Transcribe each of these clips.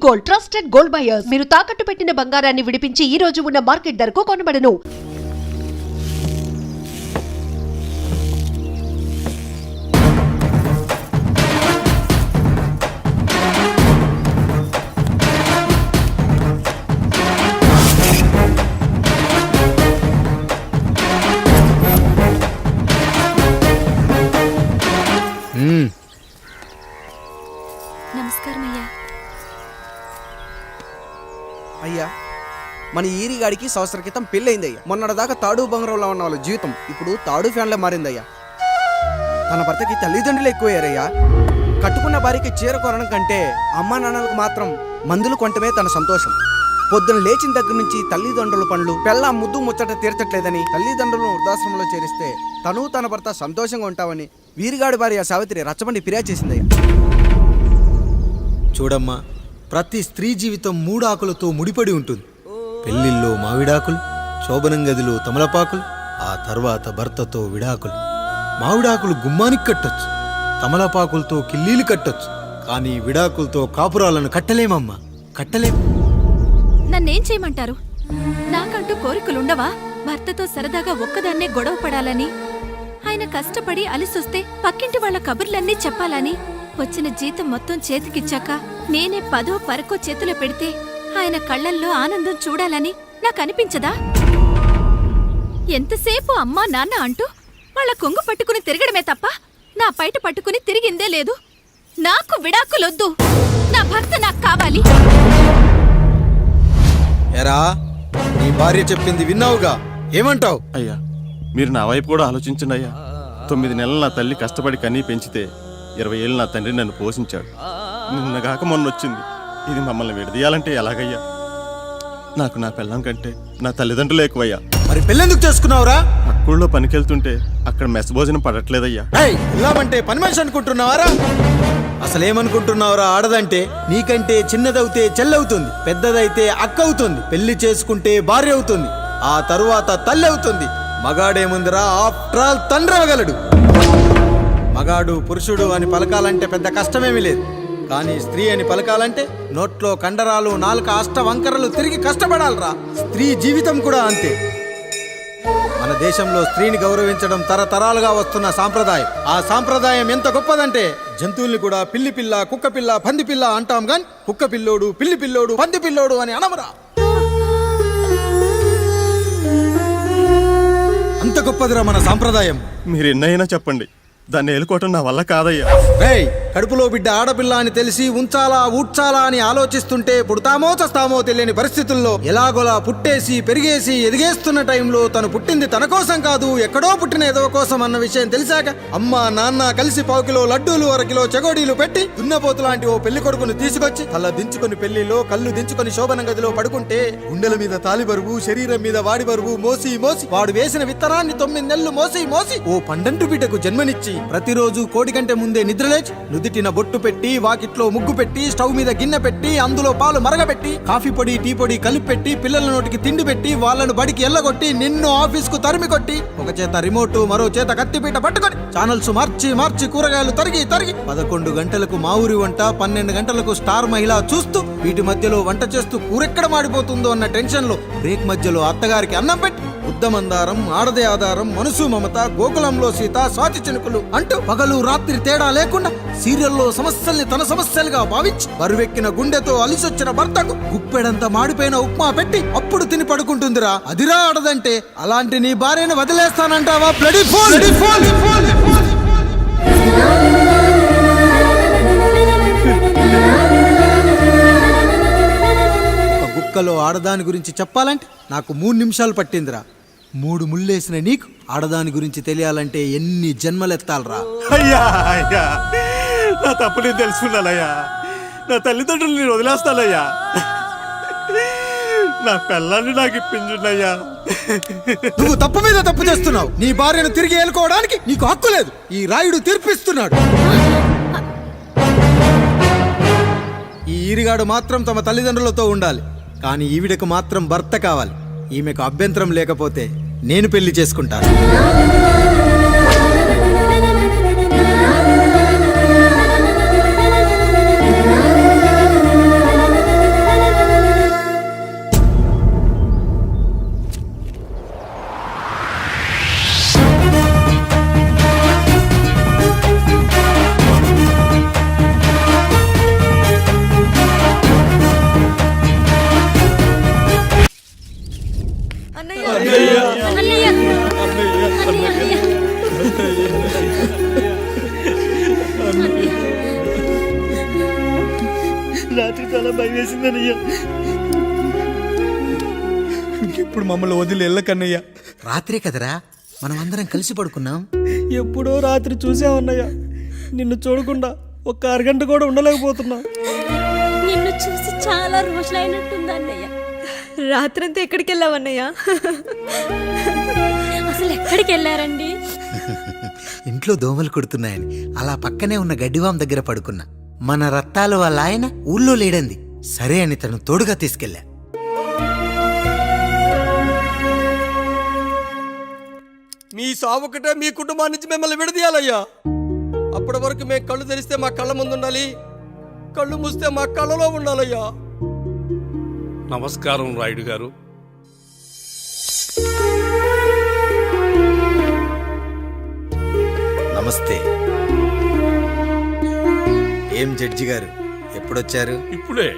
Gold, trusted gold buyers. మీరు తాకట్టు పెట్టిన బంగారాన్ని విడిపించి ఈ రోజు ఉన్న మార్కెట్ ధరకు కొనబడను. నమస్కారం అయ్యా. అయ్యా, మన ఈరిగాడికి సంవత్సరం క్రితం పెళ్ళయిందయ్యా. మొన్నటిదాకా తాడు బంగారంలో ఉన్న వాళ్ళ జీవితం ఇప్పుడు తాడు ఫ్యాన్లో మారిందయ్యా. తన భర్తకి తల్లిదండ్రులు ఎక్కువయ్యారయ్యా. కట్టుకున్న భార్యకి చీర కొనడం కంటే అమ్మా నాన్నలకు మాత్రం మందులు కొనటమే తన సంతోషం. పొద్దున లేచిన దగ్గర నుంచి తల్లిదండ్రుల పనులు పెళ్ళ ముద్దు ముచ్చట తీర్చట్లేదని తల్లిదండ్రులను వృద్ధాశ్రమంలో చేరిస్తే తను తన భర్త సంతోషంగా ఉంటామని వీరిగాడి భార్య సావిత్రి రచ్చబండి ఫిర్యాదు చేసిందయ్యా. చూడమ్మా, ప్రతి స్త్రీ జీవితం 3 ఆకులతో ముడిపడి ఉంటుంది. పెళ్లిల్లో మావిడాకులు, శోభనం గదిలో తమలపాకులు, ఆ తర్వాత భర్తతో విడాకులు. మావిడాకులు గుమ్మానికి కట్టొచ్చు, తమలపాకులతో కిల్లీలు కట్టొచ్చు, కానీ విడాకులతో కాపురాలను కట్టలేమమ్మా, కట్టలేము. నన్నేం చేయమంటారు? నాకంటూ కోరికలుండవా? భర్తతో సరదాగా ఒక్కదాన్నే గొడవ పడాలని, ఆయన కష్టపడి అలిసొస్తే పక్కింటి వాళ్ళ కబుర్లన్నీ చెప్పాలని, వచ్చిన జీతం మొత్తం చేతికిచ్చాక నేనే 10వ 12వ చేతిలో పెడితే ఆయన కళ్ళల్లో ఆనందం చూడాలని నాకనిపించదా? ఎంతసేపు అమ్మా నాన్న అంటూ వాళ్ళ కొంగు పట్టుకుని తిరగడమే తప్ప నా పైట పట్టుకుని తిరిగిందే లేదు. నాకు విడాకులొద్దు, నా భర్త నాకు కావాలి. ఎరా, నీ భార్య చెప్పింది విన్నావుగా, ఏమంటావు? అయ్యా, మీరు నా వైపు కూడా ఆలోచించండి అయ్యా. 9 నెలలు నా తల్లి కష్టపడి కన్నీ పెంచితే 20 ఏళ్ళు నా తండ్రి నన్ను పోషించాడు. నిన్నగాక మొన్న వచ్చింది. ఇది మమ్మల్ని విడదీయాలంటే ఎలాగయ్యా? నాకు నా పిల్లం కంటే నా తల్లిదండ్రులు ఎక్కువయ్యా. మరి పెళ్ళెందుకు చేసుకున్నావురా? అక్కుల్లో పనికెళ్తుంటే అక్కడ మెస్ భోజనం పడట్లేదయ్యా. పిల్లమంటే పని మనిషి అనుకుంటున్నావారా? అసలేమనుకుంటున్నావురా? ఆడదంటే నీకంటే చిన్నదవుతే చెల్లవుతుంది, పెద్దదైతే అక్క అవుతుంది, పెళ్లి చేసుకుంటే భార్య అవుతుంది, ఆ తరువాత తల్లి అవుతుంది. మగాడేముందిరా, ఆఫ్టర్ ఆల్ తండ్రి అవగలడు. మగాడు పురుషుడు అని పలకాలంటే పెద్ద కష్టమేమీ లేదు. కానీ స్త్రీ అని పలకాలంటే నోట్లో కండరాలు, నాలుక అష్టవంకరలు తిరిగి కష్టపడాలరా. స్త్రీ జీవితం కూడా అంతే. మన దేశంలో స్త్రీని గౌరవించడం తరతరాలుగా వస్తున్న సాంప్రదాయం. ఆ సాంప్రదాయం ఎంత గొప్పదంటే జంతువుల్ని కూడా పిల్లి పిల్ల, కుక్క పిల్ల, పంది పిల్ల అంటాం గాని కుక్క పిల్లోడు, పిల్లి పిల్లోడు, పంది పిల్లోడు అని అనమరా. అంత గొప్పదిరా మన సాంప్రదాయం. మీరు ఎన్నైనా చెప్పండి, దాన్ని ఏలుకోవటం నా వల్ల కాదయ్యా. రేయ్, కడుపులో బిడ్డ ఆడపిల్ల అని తెలిసి ఉంచాలా ఊడ్చాలా అని ఆలోచిస్తుంటే పుడతామో చస్తామో తెలియని పరిస్థితుల్లో ఎలాగోలా పుట్టేసి పెరిగేసి ఎదిగేస్తున్న టైంలో తను పుట్టింది తన కోసం కాదు, ఎక్కడో పుట్టిన ఏదో కోసం అన్న విషయం తెలిసాక అమ్మ నాన్న కలిసి 1 కిలో లడ్డూలు, 1 కిలో చెగోడీలు పెట్టి దున్నపోతు లాంటి ఓ పెళ్లి కొడుకుని తీసుకొచ్చి తల దించుకొని పెళ్లిలో కళ్ళు దించుకొని శోభనం గదిలో పడుకుంటే గుండెల మీద తాలి బరువు, శరీరం మీద వాడి బరువు మోసి మోసి వాడు వేసిన విత్తనాన్ని 9 నెలలు మోసి మోసి ఓ పండంటు బిడ్డకు జన్మనిచ్చి ప్రతిరోజు కోడి కంటే ముందే నిద్రలేచి నుదిటిన బొట్టు పెట్టి, వాకిట్లో ముగ్గు పెట్టి, స్టవ్ మీద గిన్నె పెట్టి, అందులో పాలు మరగబెట్టి, కాఫీ పొడి టీ పొడి కలిపి పెట్టి, పిల్లల నోటికి తిండి పెట్టి, వాళ్ళను బడికి ఎల్లగొట్టి, నిన్ను ఆఫీస్కు తరిమి కొట్టి, ఒక చేత రిమోటు మరో చేత కత్తిపీట పట్టుకొని ఛానల్స్ మార్చి మార్చి కూరగాయలు తరిగి 11 గంటలకు మా ఊరి వంట, 12 గంటలకు స్టార్ మహిళ చూస్తూ, వీటి మధ్యలో వంట చేస్తూ కూరెక్కడ మాడిపోతుందో అన్న టెన్షన్ లో బ్రేక్ మధ్యలో అత్తగారికి అన్నం పెట్టి, ఉద్దమందారం, ఆడదే ఆధారం, మనసు మమత, గోకులంలో సీత, స్వాతి చినుకులు అంటూ పగలు రాత్రి తేడా లేకుండా సీరియల్లో సమస్యల్ని తన సమస్యలుగా భావించి బరువెక్కిన గుండెతో అలిసొచ్చిన భర్తకు గుప్పెడంత మాడిపోయిన ఉప్మా పెట్టి అప్పుడు తిని పడుకుంటుందిరా. అదిరా ఆడదంటే. అలాంటి నీ భార్యను వదిలేస్తానంటావా? Bloody fool! ఒక గుక్కలో ఆడదాని గురించి చెప్పాలంటే నాకు 3 నిమిషాలు పట్టిందిరా. 3 ముళ్ళేసిన నీకు ఆడదాని గురించి తెలియాలంటే ఎన్ని జన్మలెత్తాలరా? అయ్యా అయ్యా, నా తప్పు నేను తెలుసుకున్నానయ్యా. నా తల్లిదండ్రులు నేను వదిలేస్తానయ్యా. నా పిల్లల్ని నాకు ఇప్పించున్నాయ్యా. నువ్వు తప్పు మీద తప్పు చేస్తున్నావు. నీ భార్యను తిరిగి ఏలుకోవడానికి నీకు హక్కు లేదు. ఈ రాయుడు తీర్పిస్తున్నాడు. ఈ ఈరిగాడు మాత్రం తమ తల్లిదండ్రులతో ఉండాలి, కానీ ఈవిడకు మాత్రం భర్త కావాలి. ఈమెకు అభ్యంతరం లేకపోతే నేను పెళ్లి చేసుకుంటాను. రాత్రి చాలా భయం వేసిందనయ్యా. ఇప్పుడు మమ్మల్ని వదిలి వెళ్ళకన్నయ్యా. రాత్రే కదరా మనం అందరం కలిసి పడుకున్నాం. ఎప్పుడో రాత్రి చూసామన్నయ్య, నిన్ను చూడకుండా ఒక్క అరగంట కూడా ఉండలేకపోతున్నా. నిన్ను చూసి చాలా రోజులైనట్టుంది అన్నయ్య. రాత్రంతా ఎక్కడికి వెళ్ళావన్నయ్య? అసలు ఎక్కడికి వెళ్ళారండి? ఇంట్లో దోమలు కుడుతున్నాయని అలా పక్కనే ఉన్న గడ్డివాం దగ్గర పడుకున్నా. మన రత్తాలు వాళ్ళ ఆయన ఊళ్ళో లేడంది. సరే అని తను తోడుగా తీసుకెళ్ళా. మీ సావుకటే మీ కుటుంబాన్ని నుంచి మిమ్మల్ని విడదీయాలయ్యా. అప్పటి వరకు మేము కళ్ళు తెరిస్తే మా కళ్ళ ముందు ఉండాలి, కళ్ళు మూస్తే మా కళ్ళలో ఉండాలయ్యా. నమస్కారం రాయుడు గారు. నమస్తే. ఏం జడ్జి గారు ఎప్పుడొచ్చారు? ఇప్పుడే.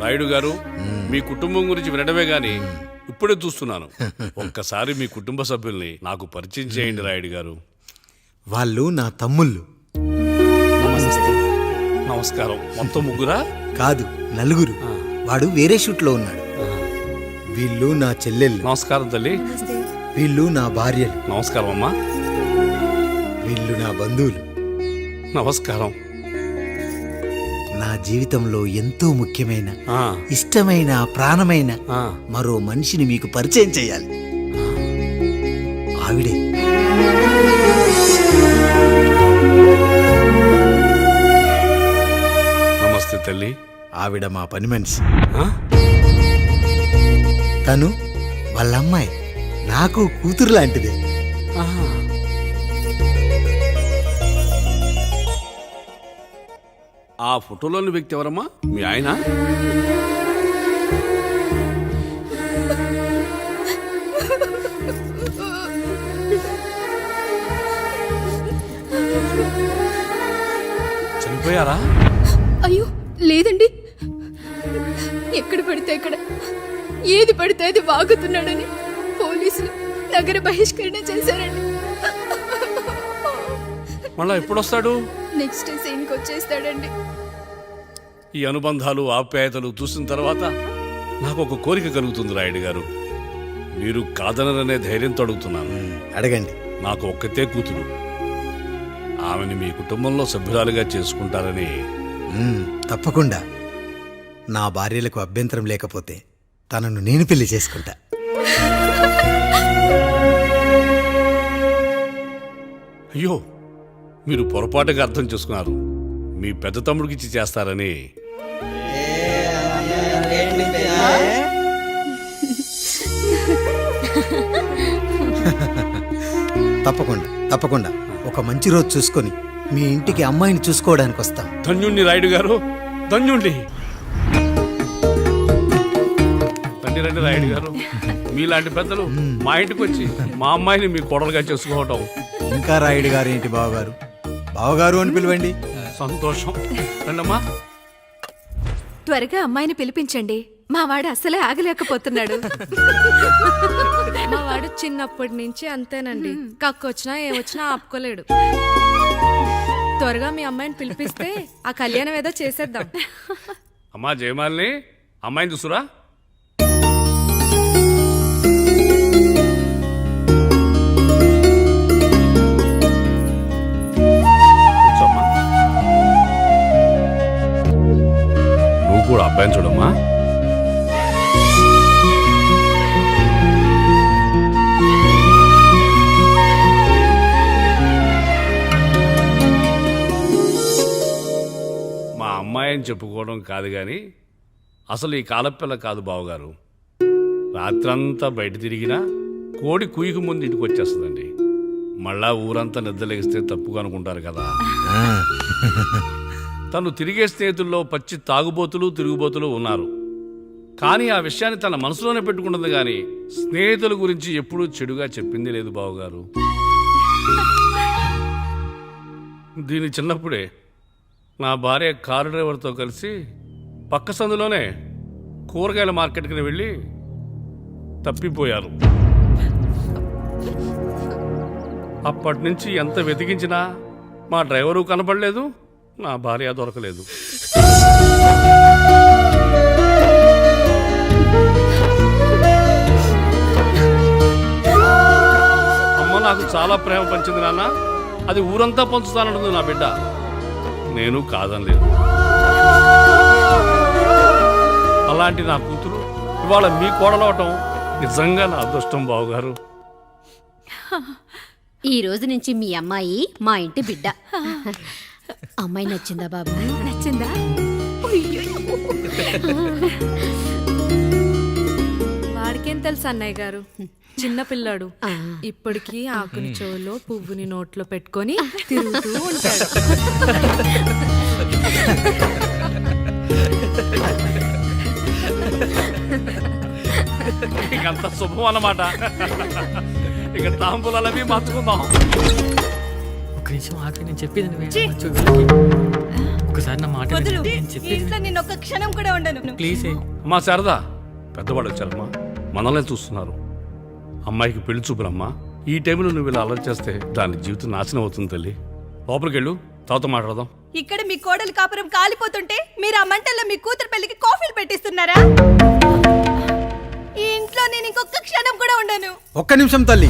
రాయుడు గారు, మీ కుటుంబం గురించి వినడమే గాని ఇప్పుడే చూస్తున్నాను. ఒక్కసారి మీ కుటుంబ సభ్యుల్ని నాకు పరిచయం చేయండి రాయుడు గారు. వాళ్ళు నా తమ్ముళ్ళు. నమస్కారం. మొత్తం ముగ్గురా? కాదు, నలుగురు. వాడు వేరే షూట్లో ఉన్నాడు. వీళ్ళు నా చెల్లెళ్ళు. నమస్కారం తల్లి. వీళ్ళు నా భార్యలు. నమస్కారం అమ్మా. వీళ్ళు నా బంధువులు. నమస్కారం. నా జీవితంలో ఎంతో ముఖ్యమైన, ఆ, ఇష్టమైన, ప్రాణమైన ఆ. మరో మనిషిని మీకు పరిచయం చేయాలి. ఆవిడే నమస్తే తల్లి. ఆవిడ మా పని మనిషి. ఆ? తను వాళ్ళ అమ్మాయి. నాకు కూతురు లాంటిదే. ఆహా. ఆ ఫోటోలోని వ్యక్తి ఎవరమ్మా? మీ ఆయన? చనిపోయారా? అయ్యో లేదండి. ఎక్కడ పడితే అక్కడ, ఏది పడితే అది వాగుతున్నాడని పోలీసులు నగర బహిష్కరణ చేశారండి. మళ్ళా ఎప్పుడొస్తాడు? నెక్స్ట్ సీన్కి వచ్చేస్తాడండి. ఈ అనుబంధాలు, ఆప్యాయతలు చూసిన తర్వాత నాకు ఒక కోరిక కలుగుతుంది రాయుడు గారు. మీరు కాదనరనే ధైర్యంతో అడుగుతున్నాను. అడగండి. నాకు ఒక్కతే కూతురు. ఆమెని మీ కుటుంబంలో సభ్యురాలుగా చేసుకుంటారని. తప్పకుండా. నా భార్యలకు అభ్యంతరం లేకపోతే తనను నేను పెళ్లి చేసుకుంటా. అయ్యో, మీరు పొరపాటుగా అర్థం చేసుకున్నారు. మీ పెద్ద తమ్ముడికి ఇచ్చి చేస్తారని. తప్పకుండా తప్పకుండా ఒక మంచి రోజు చూసుకొని మీ ఇంటికి అమ్మాయిని చూసుకోవడానికి వస్తాం. ధన్యుణ్ణి రాయుడు గారు, ధన్యుణ్ణి. రండి రండి రాయుడు గారు. మీలాంటి పెద్దలు మా ఇంటికి వచ్చి మా అమ్మాయిని మీ కోడలుగా చేసుకోవటం. ఇంకా రాయుడు గారు ఏంటి బావగారు? బావగారు అని పిలవండి. సంతోషం. రండమ్మా. త్వరగా అమ్మాయిని పిలిపించండి. మా వాడు అసలే ఆగలేకపోతున్నాడు. మా వాడు చిన్నప్పటి నుంచి అంతేనండి. కక్కొచ్చినా ఏమొచ్చినా ఆపుకోలేడు. త్వరగా మీ అమ్మాయిని పిలిపిస్తే ఆ కళ్యాణం ఏదో చేసేద్దాం. అమ్మా జయమాలిని, అమ్మాయిని చూసురా. కూర్చోమ్మా. నువ్వు కూడా అబ్బాయిని చూడమ్మా. మా అమ్మాయి అని చెప్పుకోవడం కాదు కానీ అసలు ఈ కాలపిల్ల కాదు బావగారు. రాత్రంతా బయట తిరిగినా కోడి కుయ్యకు ముందు ఇంటికి వచ్చేస్తుందండి. మళ్ళా ఊరంతా నిద్రలేగిస్తే తప్పుగా అనుకుంటారు కదా. తను తిరిగే స్నేహితుల్లో పచ్చి తాగుబోతులు, తిరుగుబోతులు ఉన్నారు. కానీ ఆ విషయాన్ని తన మనసులోనే పెట్టుకుంటుంది కానీ స్నేహితుల గురించి ఎప్పుడూ చెడుగా చెప్పింది లేదు బావగారు. దీని చిన్నప్పుడే నా భార్య కారు డ్రైవర్తో కలిసి పక్క సందులోనే కూరగాయల మార్కెట్కి వెళ్ళి తప్పిపోయారు. అప్పటి నుంచి ఎంత వెతికించినా మా డ్రైవరు కనపడలేదు, నా భార్య దొరకలేదు. అమ్మ నాకు చాలా ప్రేమ పంచింది నాన్న. అది ఊరంతా పంచుతానంటుంది నా బిడ్డ. నేను కాదనలేదు. అలాంటి నా కూతురు ఇవాళ మీ కోడలవటం నిజంగా నా అదృష్టం బావగారు. ఈ రోజు నుంచి మీ అమ్మాయి మా ఇంటి బిడ్డ. అమ్మాయి నచ్చిందా బాబు? నచ్చిందా? వాడికేం తెలుసు అన్నయ్య గారు, చిన్న పిల్లాడు. ఇప్పటికీ ఆకుని చెవులో పువ్వుని నోట్లో పెట్టుకొని తిరుగుతూ ఉంటాడు. ఇంకంత శుభం అన్నమాట. ఇక తాంబూలాలవి మార్చుకుందాం. ఒక నిమిషం ఆగి, నేను చెప్పేది ఒకసారి నా మాట విను. నేను చెప్పేది నేను ఒక్క క్షణం కూడా ఉండను. ప్లీజ్. అమ్మా శారదా, పెద్దవాడు వచ్చారమ్మా, మనల్ని చూస్తున్నారు. అమ్మాయికి పెళ్లి చూపురమ్మా. ఈ టైంలో నువ్వు ఇలా అలర్ట్ చేస్తే దాని జీవితం నాశనం అవుతుంది తల్లి. లోపలికి వెళ్ళు, తర్వాత మాట్లాడదాం. ఇక్కడ మీ కోడలు కాపురం కాలిపోతుంటే మీరు ఆ మంటల్లో మీ కూతురు పెళ్లికి కాఫీలు పెట్టిస్తున్నారా? ఈ ఇంట్లో నేను ఇంకొక క్షణం కూడా ఉండను. ఒక్క నిమిషం తల్లి,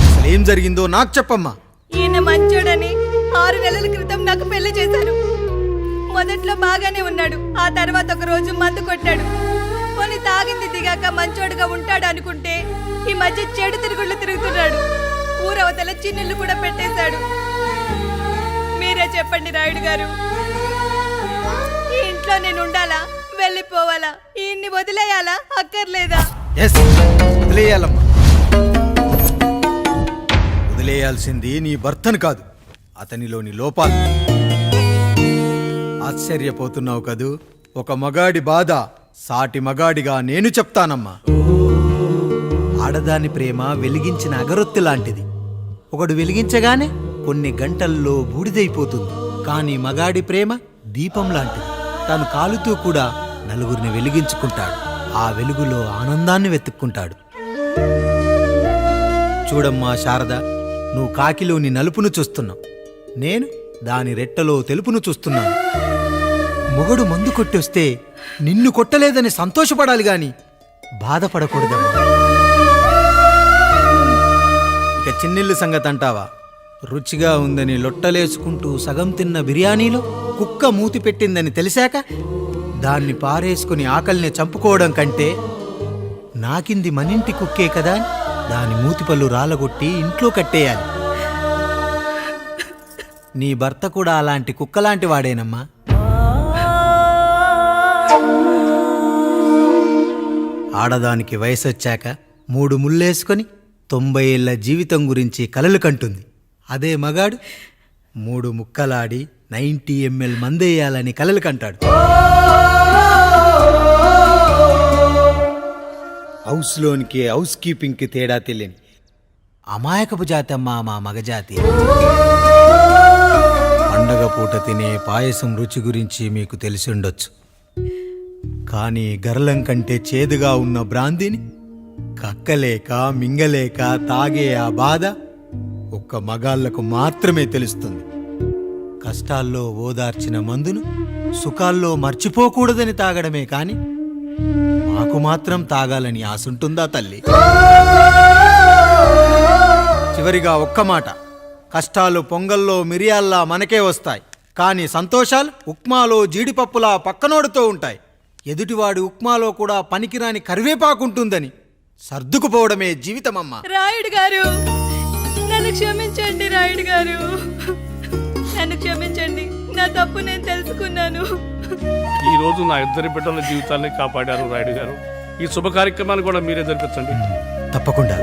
అసలు ఏం జరిగిందో నాకు చెప్పమ్మా. ఈయన మంచోడని 6 నెలల క్రితం నాకు పెళ్లి చేశారు. మొదట్లో బాగానే ఉన్నాడు. ఆ తర్వాత ఒక రోజు మందు కొట్టాడు. కొన్ని తాగింది దిగాక మంచోడుగా ఉంటాడు అనుకుంటే ఈ మధ్య చెడు తిరుగుళ్ళు తిరుగుతున్నాడు. ఊరవతల చిన్నుళ్ళు కూడా పెట్టేశాడు. మీరే చెప్పండి రాయుడు గారు, ఈ ఇంట్లో నేను ఉండాలా, వెళ్ళిపోవాలా, ఈయన్ని వదిలేయాలా, అక్కర్లేదా? ఎస్, వదిలేయాలమ్మా. వదిలేయాల్సింది నీ భర్తను కాదు, అతనిలోని లోపాలు. ఆశ్చర్యపోతున్నావు కదూ? ఒక మగాడి బాధ సాటి మగాడిగా నేను చెప్తానమ్మా. ఆడదాని ప్రేమ వెలిగించిన అగరొత్తి లాంటిది. ఒకడు వెలిగించగానే కొన్ని గంటల్లో బూడిదైపోతుంది. కానీ మగాడి ప్రేమ దీపం లాంటిది. తాను కాలుతూ కూడా నలుగురిని వెలిగించుకుంటాడు. ఆ వెలుగులో ఆనందాన్ని వెతుక్కుంటాడు. చూడమ్మా శారద, నువ్వు కాకిలోని నలుపును చూస్తున్నావు, నేను దాని రెట్టలో తెలుపును చూస్తున్నాను. మొగడు మందు కొట్టొస్తే నిన్ను కొట్టలేదని సంతోషపడాలి గాని బాధపడకూడదమ్మా. ఇక చిన్నిల్లు సంగతి అంటావా? రుచిగా ఉందని లొట్టలేసుకుంటూ సగం తిన్న బిర్యానీలో కుక్క మూతి పెట్టిందని తెలిసాక దాన్ని పారేసుకుని ఆకలిని చంపుకోవడం కంటే నాకింది మనింటి కుక్కే కదా అని దాని మూతిపళ్ళు రాలగొట్టి ఇంట్లో కట్టేయాలి. నీ భర్త కూడా అలాంటి కుక్కలాంటి వాడేనమ్మా. ఆడదానికి వయసొచ్చాక 3 ముళ్ళేసుకొని 90 ఏళ్ల జీవితం గురించి కలలు కంటుంది. అదే మగాడు 3 ముక్కలాడి 90 ml మందేయాలని కలలు కంటాడు. హౌస్లోనికి హౌస్ కీపింగ్కి తేడా తెలియని అమాయకపు జాతి అమ్మా మా మగజాతి. పండగ పూట తినే పాయసం రుచి గురించి మీకు తెలిసి ఉండొచ్చు. కానీ గర్లం కంటే చేదుగా ఉన్న బ్రాందీని కక్కలేక మింగలేక తాగే ఆ బాధ ఒక్క మగాళ్లకు మాత్రమే తెలుస్తుంది. కష్టాల్లో ఓదార్చిన మందును సుఖాల్లో మర్చిపోకూడదని తాగడమే కాని మాకు మాత్రం తాగాలని ఆశుంటుందా తల్లి? చివరిగా ఒక్క మాట, కష్టాలు పొంగల్లో మిరియాల్లా మనకే వస్తాయి, కానీ సంతోషాలు ఉప్మాలో జీడిపప్పులా పక్కనోడుతో ఉంటాయి. ఎదుటివాడి ఉప్మాలో కూడా పనికిరాని కరివేపాకుంటుందని సర్దుకుపోవడమే జీవితమమ్మా. రాయుడు గారు, నన్ను క్షమించండి. రాయుడు గారు, నన్ను క్షమించండి. నా తప్పు నేను తెలుసుకున్నాను. ఈ రోజు నా 2 బిడ్డల జీవితాన్ని కాపాడారు రాయుడు గారు. ఈ శుభ కార్యక్రమాన్ని కూడా మీరే జరిపించండి. తప్పకుండా.